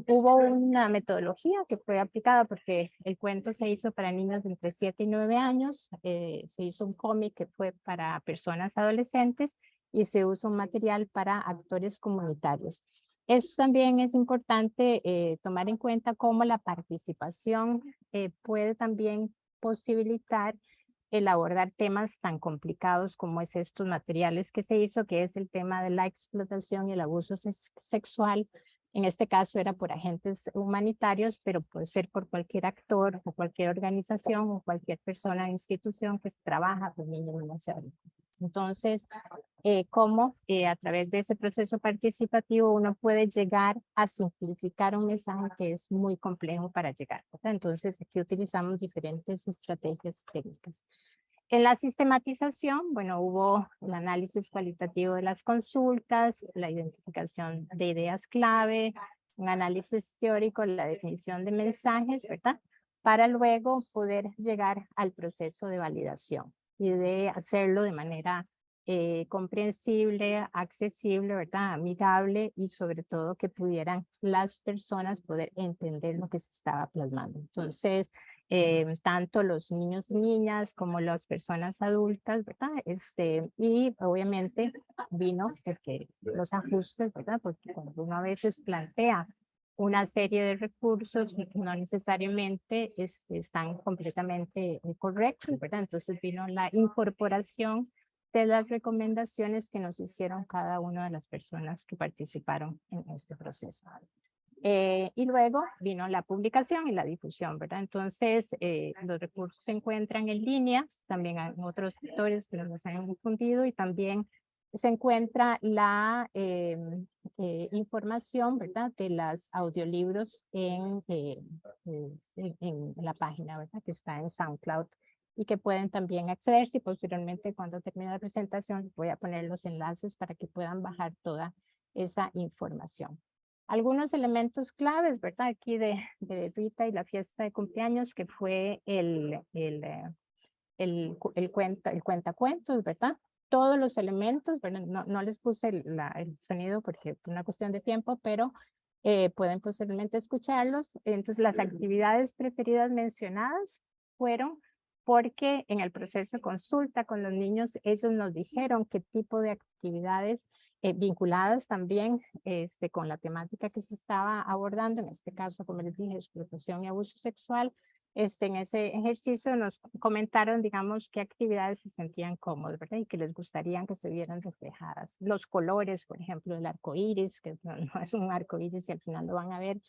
Hubo una metodología que fue aplicada porque el cuento se hizo para niños de entre 7 y 9 años, se hizo un cómic que fue para personas adolescentes y se usa un material para actores comunitarios. Esto también es importante tomar en cuenta cómo la participación puede también posibilitar el abordar temas tan complicados como es estos materiales que se hizo, que es el tema de la explotación y el abuso sexual. En este caso era por agentes humanitarios, pero puede ser por cualquier actor o cualquier organización o cualquier persona o institución que trabaja con niños y niñas y adolescentes. Entonces, cómo a través de ese proceso participativo uno puede llegar a simplificar un mensaje que es muy complejo para llegar, ¿verdad? Entonces, aquí utilizamos diferentes estrategias técnicas. En la sistematización, bueno, hubo el análisis cualitativo de las consultas, la identificación de ideas clave, un análisis teórico, la definición de mensajes, ¿verdad? Para luego poder llegar al proceso de validación y de hacerlo de manera comprensible, accesible, ¿verdad? Amigable y sobre todo que pudieran las personas poder entender lo que se estaba plasmando. Entonces, tanto los niños y niñas como las personas adultas, ¿verdad? Y obviamente vino porque los ajustes, ¿verdad? Porque cuando uno a veces plantea una serie de recursos, no necesariamente están completamente correctos, ¿verdad? Entonces vino la incorporación de las recomendaciones que nos hicieron cada una de las personas que participaron en este proceso. Y luego vino la publicación y la difusión, ¿verdad? Entonces, los recursos se encuentran en línea, también hay otros sectores que los han difundido y también se encuentra la información, ¿verdad? De los audiolibros en la página, ¿verdad? Que está en SoundCloud y que pueden también acceder. Si posteriormente, cuando termine la presentación, voy a poner los enlaces para que puedan bajar toda esa información. Algunos elementos claves, ¿verdad? Aquí de Rita y la fiesta de cumpleaños, que fue el cuentacuentos, ¿verdad? Todos los elementos, ¿verdad? No les puse el sonido porque por una cuestión de tiempo, pero pueden posiblemente escucharlos. Entonces, las actividades preferidas mencionadas fueron porque en el proceso de consulta con los niños, ellos nos dijeron qué tipo de actividades vinculadas también con la temática que se estaba abordando, en este caso, como les dije, explotación y abuso sexual. En ese ejercicio nos comentaron, digamos, qué actividades se sentían cómodos, ¿verdad? Y que les gustaría que se vieran reflejadas. Los colores, por ejemplo, el arco iris, que no es un arco iris y al final lo van a ver,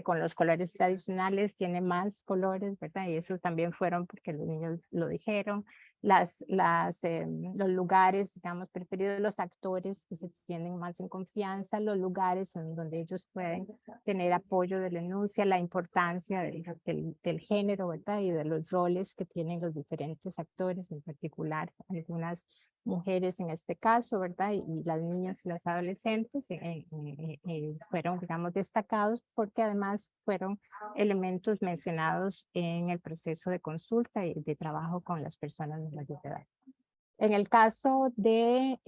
con los colores tradicionales, tiene más colores, ¿verdad? Y eso también fueron porque los niños lo dijeron. Los lugares, digamos, preferidos de los actores que se tienen más en confianza, los lugares en donde ellos pueden tener apoyo de la enuncia, la importancia del género, ¿verdad? Y de los roles que tienen los diferentes actores, en particular algunas mujeres en este caso, ¿verdad? Y las niñas y las adolescentes fueron, digamos, destacados porque además fueron elementos mencionados en el proceso de consulta y de trabajo con las personas de mayor edad. En el caso de,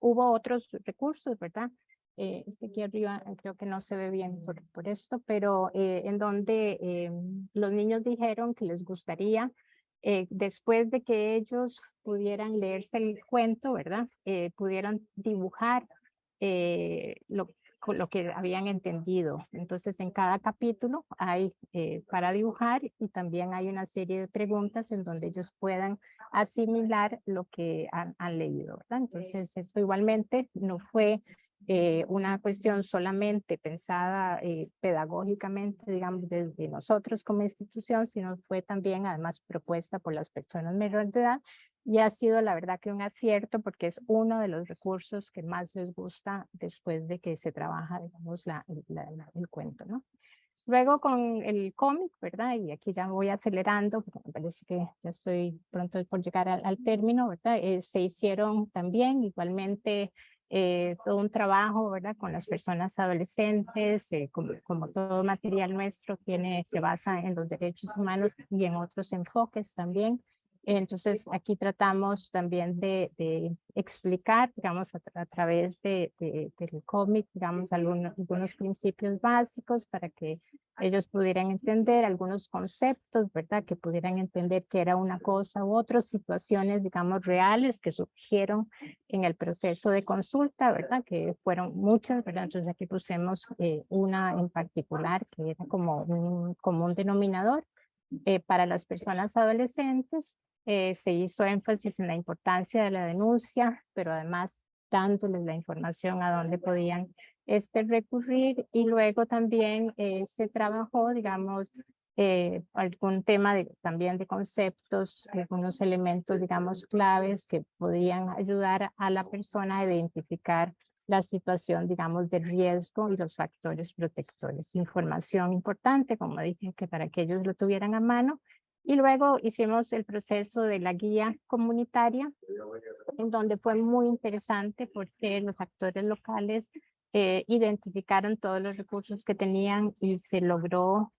hubo otros recursos, ¿verdad? Aquí arriba creo que no se ve bien por esto, pero en donde los niños dijeron que les gustaría, después de que ellos pudieran leerse el cuento, ¿verdad? Pudieran dibujar lo que habían entendido. Entonces, en cada capítulo hay para dibujar y también hay una serie de preguntas en donde ellos puedan asimilar lo que han leído, ¿verdad? Entonces, esto igualmente no fue una cuestión solamente pensada pedagógicamente, digamos, desde nosotros como institución, sino fue también además propuesta por las personas menores de edad y ha sido la verdad que un acierto porque es uno de los recursos que más les gusta después de que se trabaja, digamos, el cuento, ¿no? Luego con el cómic, ¿verdad? Y aquí ya voy acelerando, porque me parece que ya estoy pronto por llegar al término, ¿verdad? Se hicieron también igualmente todo un trabajo, ¿verdad? Con las personas adolescentes, como todo material nuestro se basa en los derechos humanos y en otros enfoques también. Entonces, aquí tratamos también de explicar, digamos, a través del cómic, digamos, algunos principios básicos para que ellos pudieran entender algunos conceptos, ¿verdad? Que pudieran entender que era una cosa u otras situaciones, digamos, reales que surgieron en el proceso de consulta, ¿verdad? Que fueron muchas, ¿verdad? Entonces, aquí pusimos una en particular que era como un común denominador para las personas adolescentes. Se hizo énfasis en la importancia de la denuncia, pero además dándoles la información a dónde podían recurrir y luego también se trabajó, digamos, algún tema también de conceptos, algunos elementos, digamos, claves que podían ayudar a la persona a identificar la situación, digamos, de riesgo y los factores protectores. Información importante, como dije, que para que ellos lo tuvieran a mano. Y luego hicimos el proceso de la guía comunitaria, en donde fue muy interesante porque los actores locales identificaron todos los recursos que tenían y se logró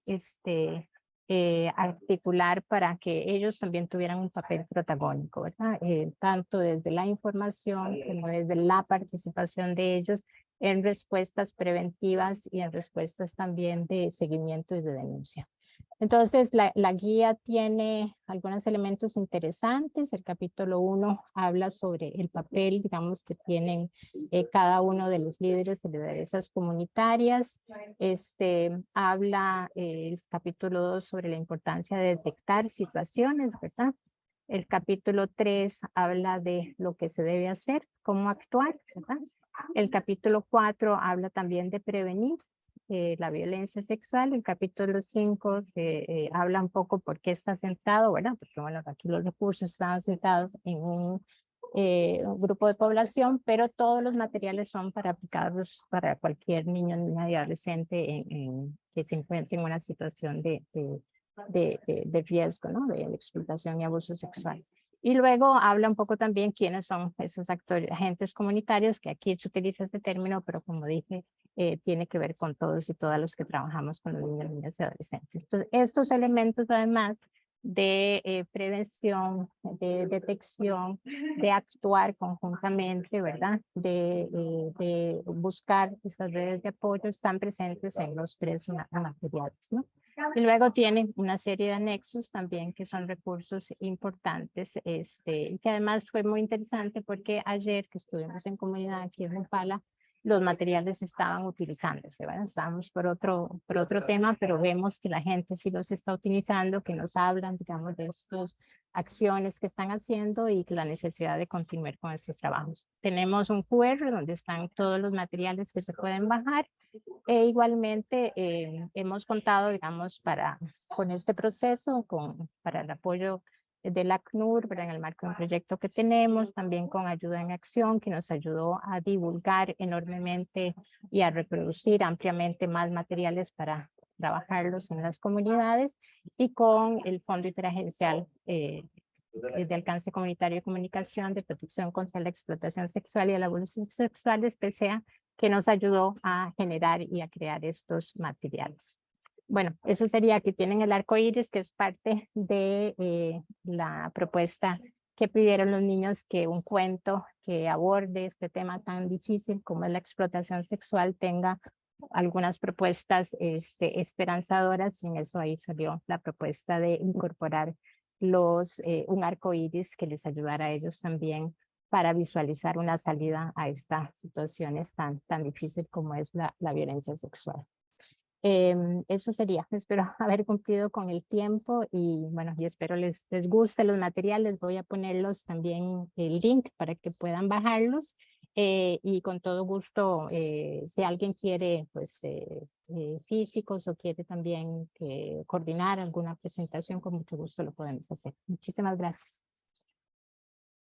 articular para que ellos también tuvieran un papel protagónico, ¿verdad? Tanto desde la información como desde la participación de ellos en respuestas preventivas y en respuestas también de seguimiento y de denuncia. Entonces, la guía tiene algunos elementos interesantes. El capítulo 1 habla sobre el papel, digamos, que tienen cada uno de los líderes de lideresas comunitarias. Habla el capítulo 2 sobre la importancia de detectar situaciones, ¿verdad? El capítulo 3 habla de lo que se debe hacer, cómo actuar, ¿verdad? El capítulo 4 habla también de prevenir la violencia sexual. El capítulo 5 se habla un poco por qué está centrado, ¿verdad? Porque bueno, aquí los recursos están centrados en un grupo de población, pero todos los materiales son para aplicarlos para cualquier niño, niña y adolescente que se encuentre en una situación de riesgo, ¿no? De explotación y abuso sexual. Y luego habla un poco también quiénes son esos actores, agentes comunitarios, que aquí se utiliza este término, pero como dije, tiene que ver con todos y todas los que trabajamos con los niños, niñas y adolescentes. Entonces, estos elementos además de prevención, de detección, de actuar conjuntamente, ¿verdad? De buscar estas redes de apoyo están presentes en los tres materiales, ¿no? Y luego tienen una serie de anexos también que son recursos importantes, que además fue muy interesante porque ayer que estuvimos en comunidad aquí en Upala, los materiales estaban utilizándose, ¿verdad? Estábamos por otro tema, pero vemos que la gente sí los está utilizando, que nos hablan, digamos, de estas acciones que están haciendo y la necesidad de continuar con estos trabajos. Tenemos un QR donde están todos los materiales que se pueden bajar e igualmente hemos contado, digamos, con este proceso, para el apoyo de la ACNUR, ¿verdad? En el marco de un proyecto que tenemos, también con Ayuda en Acción, que nos ayudó a divulgar enormemente y a reproducir ampliamente más materiales para trabajarlos en las comunidades, y con el Fondo Interagencial de Alcance Comunitario de Comunicación de Protección contra la Explotación Sexual y el Abuso Sexual de SPCEA, que nos ayudó a generar y a crear estos materiales. Bueno, eso sería, aquí tienen el arco iris, que es parte de la propuesta que pidieron los niños, que un cuento que aborde este tema tan difícil como es la explotación sexual tenga algunas propuestas esperanzadoras, y en eso ahí salió la propuesta de incorporar un arco iris que les ayudara a ellos también para visualizar una salida a estas situaciones tan difícil como es la violencia sexual. Eso sería, espero haber cumplido con el tiempo y bueno, y espero les guste los materiales. Voy a ponerlos también el link para que puedan bajarlos Y con todo gusto, si alguien quiere, pues, físicos o quiere también coordinar alguna presentación, con mucho gusto lo podemos hacer. Muchísimas gracias.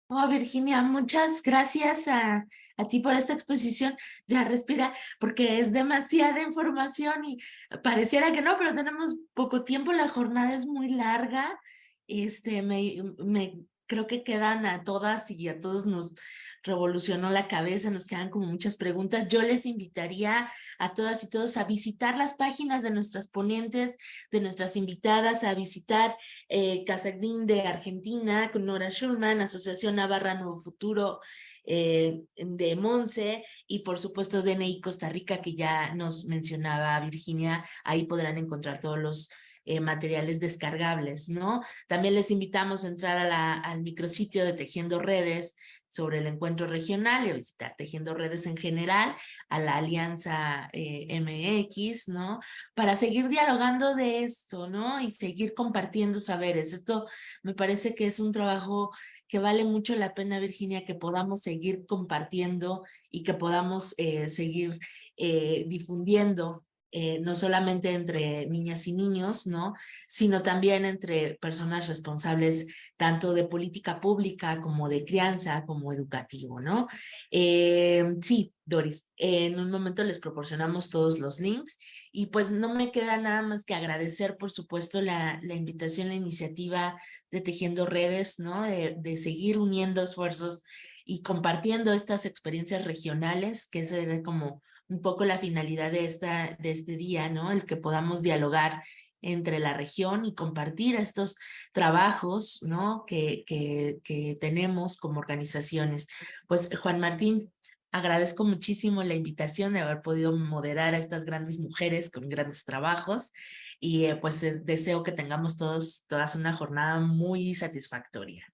Oh, Virginia, muchas gracias a ti por esta exposición. Ya respira, porque es demasiada información y pareciera que no, pero tenemos poco tiempo, la jornada es muy larga. Creo que quedan a todas y a todos nos revolucionó la cabeza, nos quedan como muchas preguntas. Yo les invitaría a todas y todos a visitar las páginas de nuestras ponentes, de nuestras invitadas, a visitar Casa Green de Argentina, con Nora Schulman, Asociación Navarra Nuevo Futuro de Monse, y por supuesto DNI Costa Rica, que ya nos mencionaba Virginia. Ahí podrán encontrar todos los materiales descargables, ¿no? También les invitamos a entrar al micrositio de Tejiendo Redes sobre el encuentro regional y a visitar Tejiendo Redes en general, a la Alianza MX, ¿no? Para seguir dialogando de esto, ¿no? Y seguir compartiendo saberes. Esto me parece que es un trabajo que vale mucho la pena, Virginia, que podamos seguir compartiendo y que podamos seguir difundiendo. No solamente entre niñas y niños, ¿no? Sino también entre personas responsables tanto de política pública como de crianza, como educativo, ¿no? Sí, Doris, en un momento les proporcionamos todos los links y pues no me queda nada más que agradecer, por supuesto, la invitación, la iniciativa de Tejiendo Redes, ¿no? De seguir uniendo esfuerzos y compartiendo estas experiencias regionales, que es como un poco la finalidad de este día, ¿no? El que podamos dialogar entre la región y compartir estos trabajos, ¿no? Que tenemos como organizaciones. Pues Juan Martín, agradezco muchísimo la invitación de haber podido moderar a estas grandes mujeres con grandes trabajos y pues deseo que tengamos todas una jornada muy satisfactoria.